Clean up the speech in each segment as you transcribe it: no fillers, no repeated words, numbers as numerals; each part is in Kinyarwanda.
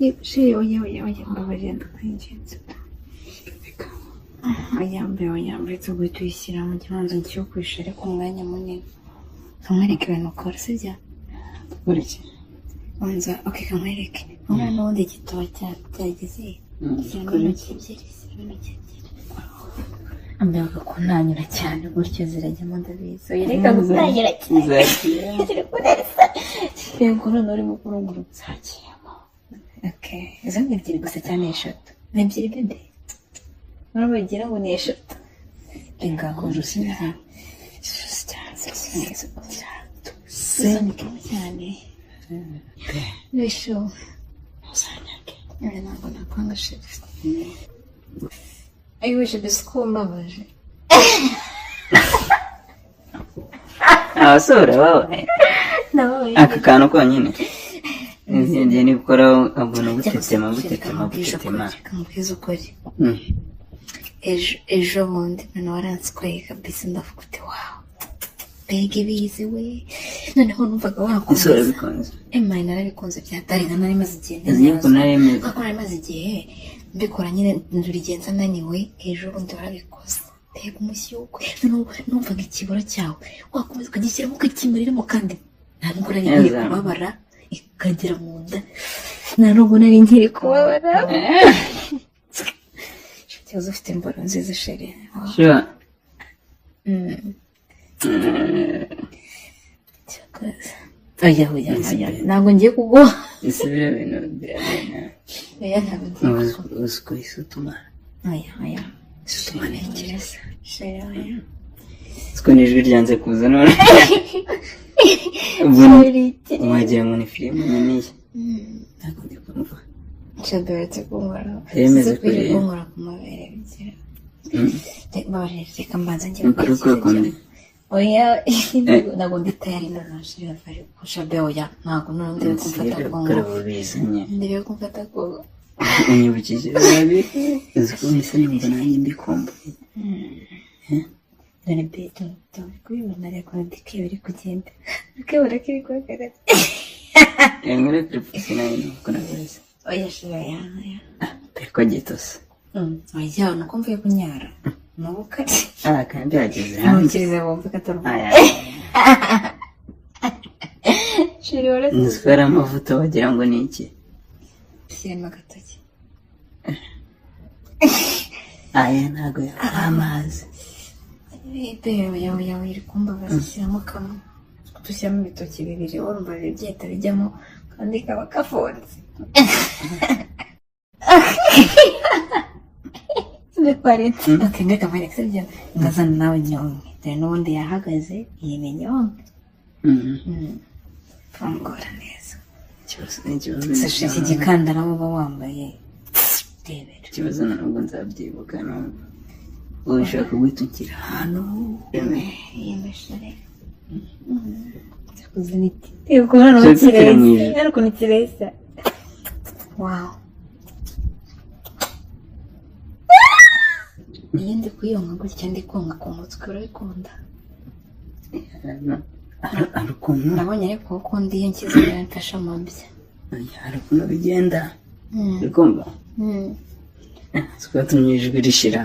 oya mbabarira ndakwinginze oya mbere tuguye tuyishyira mu kibanza cyo kwishyura ariko umwanya munini kamwereke ibintu ukora sibyo ukora iki wanza kamwereke umwana n'ubundi igitabo cyageze intoki ebyiri ambaye agakunanyura cyane gutyo zirajyamo ndabizi reka gutangira cyane yego none urimo kurungura uzakiyemo izo ni ebyiri gusa cyane eshatu ni ebyiri bebe urabagira ngo ni eshatu reka kurusi cyane cyane bisho ntabwo nakwanga shefu ayiwishe mbese uko mbabaje abasore babaye aka kantu konyine ngiye nibukora abona gutetema kamubwiza ukuri ejo bundi none waransikoye kabisa ndavuga uti wawu mbega ibizi we noneho numvaga wakunze isura bikunze emayi narabikunze byatariga nari maze igihe nari maze igihe mbikora nyine ndurigenza naniwe ejo bundi warabikoze mbega umushyukwe numvaga ikibura cyawe wakomeza ukagishyiramo ukakimuriramo kandi nta nubwo nari nkiri kubabara ikagera mu nda nta nubwo nari nkiri kubabara ikibazo ufite imboro nziza sheri oya ntabwo ngiye kuguha isubira ibintu birabena oya ntabwo ngiye kuguha uziko isutuma oya isutuma ni ikirasa sheri oya uziko n'ijwi ryanze kuza none wagira ngo ni filime niniye ntabwo ndi kumva nshobora kunkora yemeze kuri kunkora ku mabere bigira reka mbanza ngiye oya ntabwo ndi tayari ndanashiri bafashe kushabe oya ntabwo none ndi kumfata ndebe kumfata ko unyibukije babi uziko mise numva nanjye mbikumbuye dore beto kubibona reka ndike biri kugenda ukabona ko iri guhagarara muri professional nuko nabizi oya shira ya peko gitose oya nuko mvuye kunyara nubuka kandi yageze hanze ntukirize wumve kataruka shira wala nzfera amavuta wagira ngo ni iki shyiramo agatoki ntago amazi oya iri kumbabaza shyiramo kamwe dushyiramo ibitoki bibiri urumva byahita bijyamo kandi kaba kafunze Beparetse akenge kamere ksebye ngazana nawe nyonge dore n'ubundi yahagaze yime nyonge fungura neza sashe iki gikandara uba wambaye debera ikibazo ntabwo nzabyibuka nubwo wowe ushaka gutukira hano yemeshere kuzaniti ukubona n'ikirezi ariko n'ikirezi wow iyo ndi kuyonka gutya ndi konka ku mutwe urabikunda hari ukuntu nabonye ariko ukunda iyo nshyize mfasha mu bye hari ukuntu bigenda bikumva twatumye ijwi rishira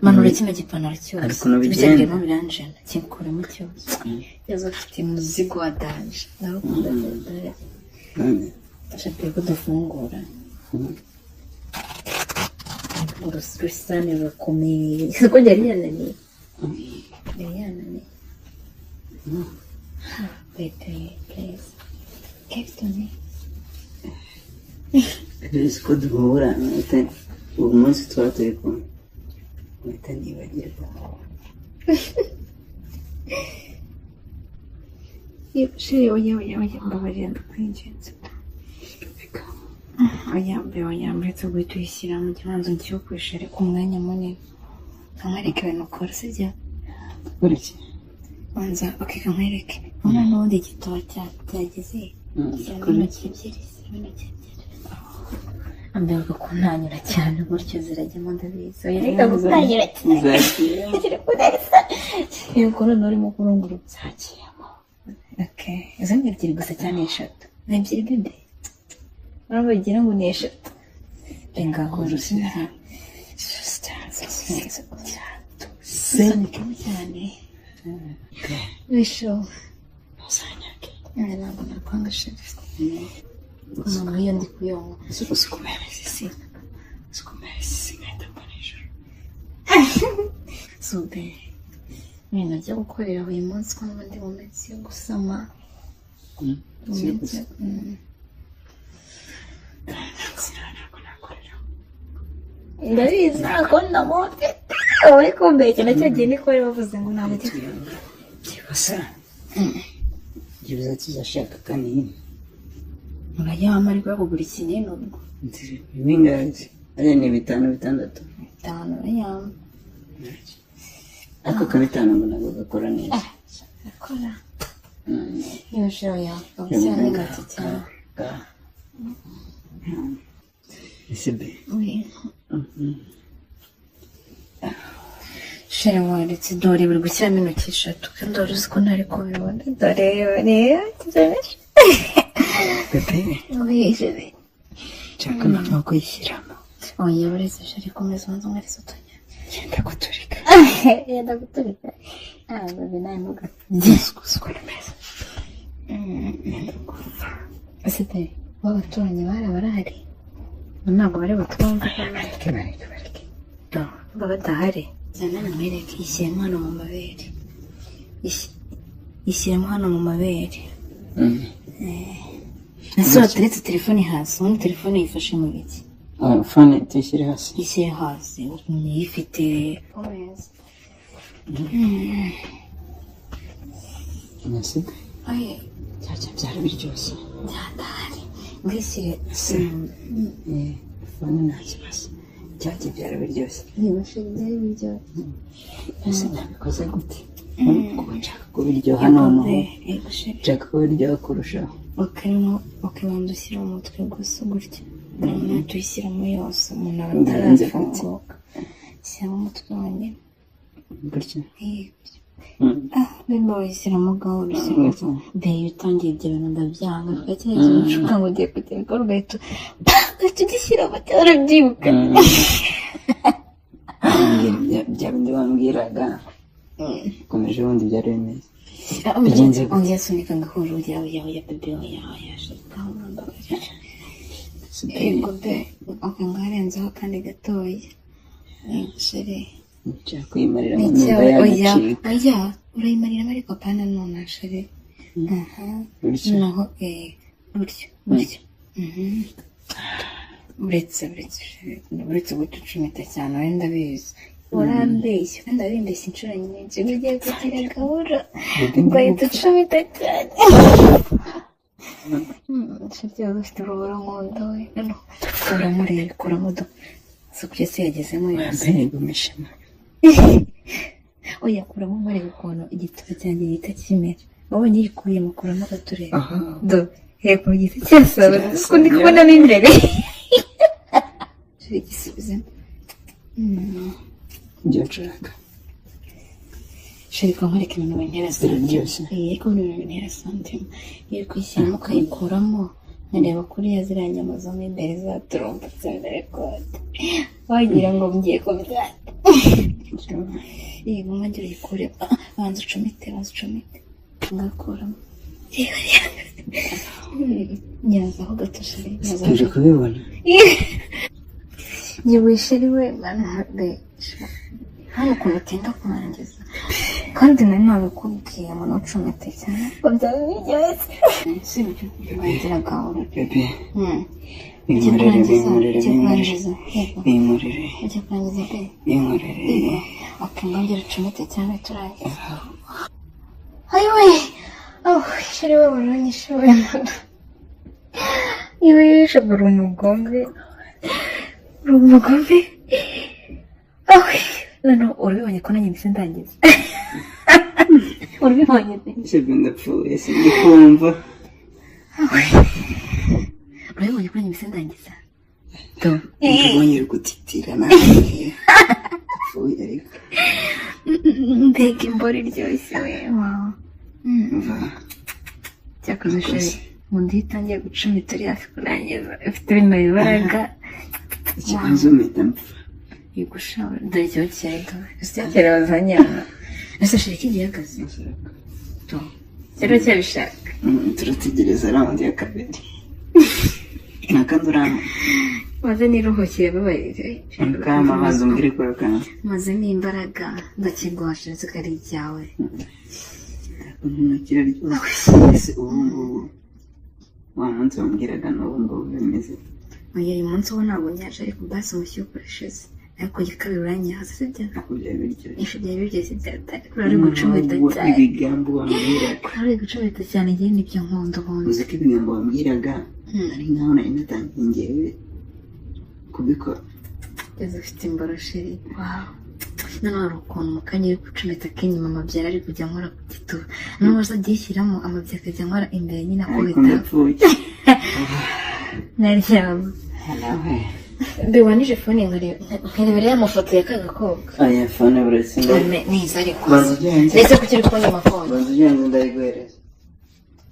manura kino gipantaro cyose hari ukuntu bigenda biranjena kinkuremo cyose yazo afite umuzigo wa danje narukunda danje ndashaka ko dufungura urusane rurakomeye siko ryari yananiye Betty, please. Kevtoni. Siko duhura uwo munsi twaba turi kumwe mpita nibagirwa shiri oya mbabarira ndakwinginze oya mbere tuguye tuyishyira mu kibanza cyo kwishyura ariko umwanya munini kamwereke ibintu ukora sibyo ukora iki wanza kamwereke umwana n'ubundi igitabo cyageze intoki ebyiri ambaye agakunanyura cyane gutyo zirajyamo ndabizi reka gutangira yego none urimo kurungura uzakiyemo izo ni ebyiri gusa cyane eshatu ni ebyiri bebe bagira ngo ni eshatu ngaho rusinzi cyane bisho ntabwo nakwanga sherifu umuntu iyo ndi kuyonga sikumeresi nkahita mbona ijoro sube ibintu byo gukorera buri munsi ko n'ubundi mu minsi yo gusama ndabizi ntabwo ndamufite uri kumbeshya nacyo gihe niko bari bavuze ngo ntabwo kibasa kibuza kizashaka kanini murayama ariko kugura ikinini ubwo ibingazi ariya ni 5 6 5 urayama ako ka 5 ngo ntabwo gakora neza gakora iyo shiro yakabushyira gato cyane isibe shira waretse dore buri gushyiramo intoki 3 kandi dore uzi ko ntari kubibona dore pepe wejere nshaka no kuyishyiramo oya uretse shira komeza wanze umwarizo tonya yenda guturika babi nawe ntuga diskusukora meza asite w'abaturanyi barahari ntabwo bari batwumva bareke baba badahari zana namwereke ishyiremo hano mu mabere ishyiremo hano mu mabere ese wateretse telefone hasi ubundi telefone yifashe mu biki fone tuyishyire hasi ishyire hasi uyifite nasibe byari biryoshye byadahari ngishyire fone nta kibazo byari biryoshye ntibashe byari biryoshye ese nabikoze gute kuko nshaka kubiryoha noneho nshaka kubiryoha kurushaho ukibanza ushyira mu mutwe gusa gutya noneho tuyishyiramo yose umuntu aba atarafunguka shyiramo umutwe wonyine gutya nimba wayishyiramo gahoro ushyiramo iyo utangiye ibyo bintu ndabyanga twakiragira inshuka ngo ugiye kugera ikora ugahita ugishyiramo cyangwa urabyibuka bya bindi wambwiraga ukomeje ubundi byari bimeze bigenze gute ongera sunika ngahoro ya bebe yaje yego be ngarenzaho kandi gatoya shere nshaka kuyimarira mu nyumba yagacika oya urayimariramo ariko apana none shere naho buryo uretse gucucumita cyane wenda bizi urambeshya kandi abimbeshya inshuro nyinshi ugiye kugira gahoro ugahita ucumita cyane shirya ufite urubura nkunda we uramureba kuramo sukuriya se yagezemo yose gumishema oya kuramo mureba ukuntu igituba cyanjye gihita kimera wabonye yikuyemo kuramo gatureba do heko giti cyasaba ko ndi kubonamo imbere igisubizo ibyo nshaka shirika nkwereka ibintu bintera santima ariko ibintu bintera santima iyo kwishyiramo ukayikuramo nkareba kuriya ziriya nyama zo mo imbere zaturumba cyane rekode wagira ngo mgiye kubyata yego nkagira uyikure banza ucumite ngakuramo nyazaho gato shiri tuje kubibona yibishiri we manade hano ukuntu utinda kurangiza kandi nari nabikubwiye ngo ntucumite cyane ngo byaba biryoshye sibyo wagira gahoro bebe binkorere akangongera ucumite cyane turangiza ayiwe shiri we waranyishe we iwe yishobora umugombe noneho urabibonye ko nanjye mbese ndangiza urabibonye sibyo ndapfuye sibyo kumva urabibonye ko nanjye mbese ndangiza mbonye uri gutitira nawe apfuye ariko mbega imboro iryoshye we wawe cyakoze sheri undi itangiye gucumita uri hafi kurangiza ufite ibintu bibaraga ikibazo mpita mpfa yigushaba dore ikibazo cyari ese kirabazanyana ese shira kigihagaze to rero cyabishaka turategereza round ya kabiri nakandi urama maze niruhukiye babarire kama maze umbwire ko kana maze n'imbaraga ndakigwasha zikari ibyawe ntukira ryose ubu wa munsi wambwiraga n'ubu ngubu bimeze uyu munsi wo ntabwo nyaje ariko basi mushyo ukoresheje ariko gikabira uranyaza sibyo ibyo biryoshye byatari kurari gucumita cyane ibigambo wambwira kurari gucumita cyane ngiye nibyo nkondo bonze uzi ko ibigambo wambwiraga ari nkaho nari natangiye ngewe kubikora yaza ufite imborosheri wow none hari ukuntu mukanya uri gucumita k'inyuma amabyara ari kujya nkora ku gituba none waza agishyiramo amabyara akajya nkora imbere nyine akubita naryama mbiwanije fone nkarebera y'amafoto ya kagakobwa aya fone burasinda niza ariko ndetse ko kiri kubona amafone banza ugenda ndayiguhereza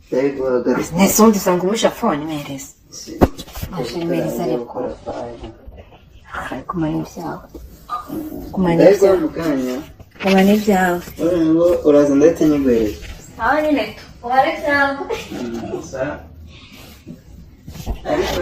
ndayiguhagaritse nese ubundi usanga umusha fone mereza mwereza ariko ari kumara ibyawe kumara ibyawe uraza ndahita nyiguhereza aho nyine ubare cyangwa ariko